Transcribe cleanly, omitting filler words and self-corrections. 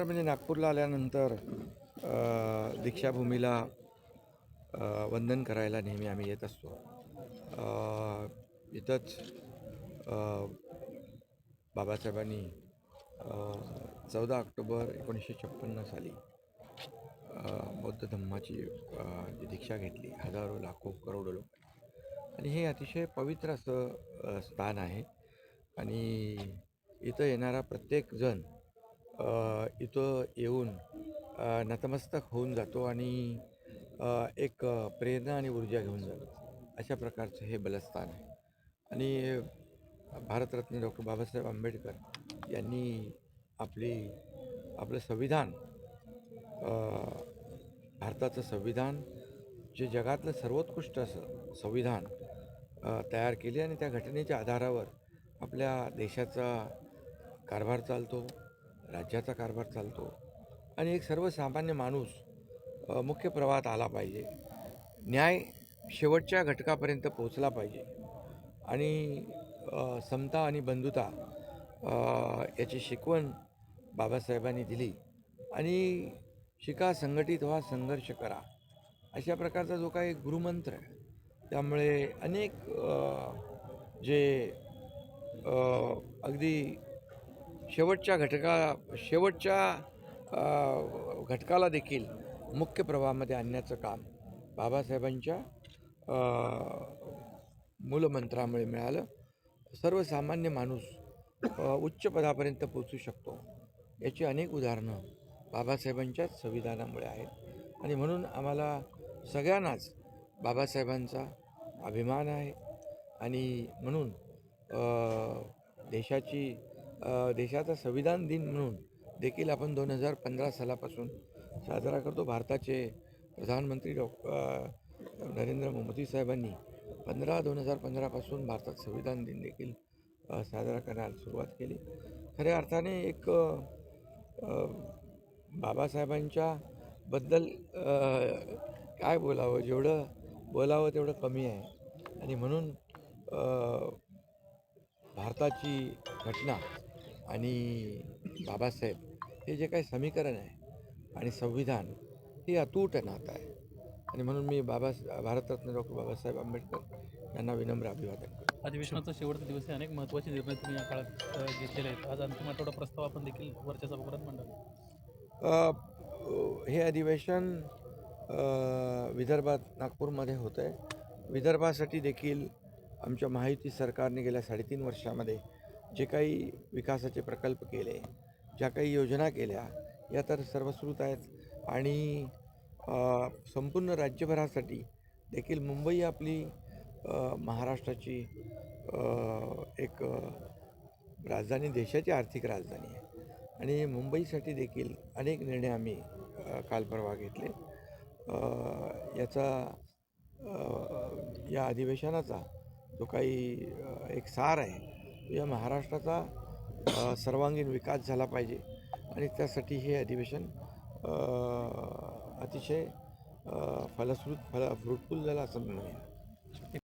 म्हणजे नागपूरला आल्यानंतर दीक्षाभूमीला वंदन करायला नेहमी आम्ही येत असतो. इथंच बाबासाहेबांनी 14 ऑक्टोबर 1956 साली बौद्ध धम्माची जी दीक्षा घेतली, हजारो लाखो करोडो लोक, आणि हे अतिशय पवित्र असं स्थान आहे. आणि इथं येणारा प्रत्येकजण इथं येऊन नतमस्तक होऊन जातो आणि एक प्रेरणा आणि ऊर्जा घेऊन जातो. अशा प्रकारचं हे बलस्थान आहे. आणि भारतरत्न डॉक्टर बाबासाहेब आंबेडकर यांनी आपलं संविधान, भारताचं संविधान, जे जगातलं सर्वोत्कृष्ट असं संविधान तयार केले, आणि त्या घटनेच्या आधारावर आपल्या देशाचा कारभार चालतो, राज्याचा कारभार चालतो, आणि एक सर्वसामान्य माणूस मुख्य प्रवाहात आला पाहिजे, न्याय शेवटच्या घटकापर्यंत पोचला पाहिजे, आणि समता आणि बंधुता याची शिकवण बाबासाहेबांनी दिली. आणि शिका, संघटित व्हा, संघर्ष करा, अशा प्रकारचा जो काही गुरुमंत्र आहे. त्यामुळे अनेक जे अगदी शेवटच्या घटकाला देखील मुख्य प्रवाहामध्ये आणण्याचं काम बाबासाहेबांच्या मूलमंत्रामुळे मिळालं. सर्वसामान्य माणूस उच्च पदापर्यंत पोचू शकतो, याची अनेक उदाहरणं बाबासाहेबांच्याच संविधानामुळे आहेत. आणि म्हणून आम्हाला सगळ्यांनाच बाबासाहेबांचा अभिमान आहे. आणि म्हणून देशाचा संविधान दिन म्हणून देखील आपण 2015 सालापासून साजरा करतो. भारताचे प्रधानमंत्री नरेंद्र मोदी साहेबांनी 15/2015 भारतात संविधान दिन देखील साजरा करायला सुरुवात केली. खऱ्या अर्थाने एक बाबासाहेबांच्या बद्दल काय बोलावं, जेवढं बोलावं तेवढं कमी आहे. आणि म्हणून भारताची घटना आणि बाबासाहेब हे जे काही समीकरण आहे आणि संविधान, हे अतूट नातं आहे. आणि म्हणून मी भारतरत्न डॉक्टर बाबासाहेब आंबेडकर यांना विनम्र अभिवादन करतो. अधिवेशनाचा शेवटचा दिवस आहे. अनेक महत्त्वाचे निर्णय तुम्ही या काळात घेतलेले आहेत. आज अंतिम आठवडा प्रस्ताव आपण देखील वरच्या सभागृहात मांडला. हे अधिवेशन विदर्भात, नागपूरमध्ये होतं आहे. विदर्भासाठी देखील आमच्या महायुती सरकारने गेल्या 3.5 वर्षामध्ये जे काही विकासाचे प्रकल्प केले, ज्या काही योजना केल्या, या तर सर्वश्रुत आहेत. आणि संपूर्ण राज्यभरासाठी देखील मुंबई आपली महाराष्ट्राची एक राजधानी, देशाची आर्थिक राजधानी आहे. आणि मुंबईसाठी देखील अनेक निर्णय आम्ही काल परवा घेतले. या अधिवेशनाचा जो काही एक सार आहे, तो या महाराष्ट्राचा सर्वांगीण विकास झाला पाहिजे. आणि त्यासाठी हे अधिवेशन अतिशय फ्रुटफुल झालं असं म्हणूया.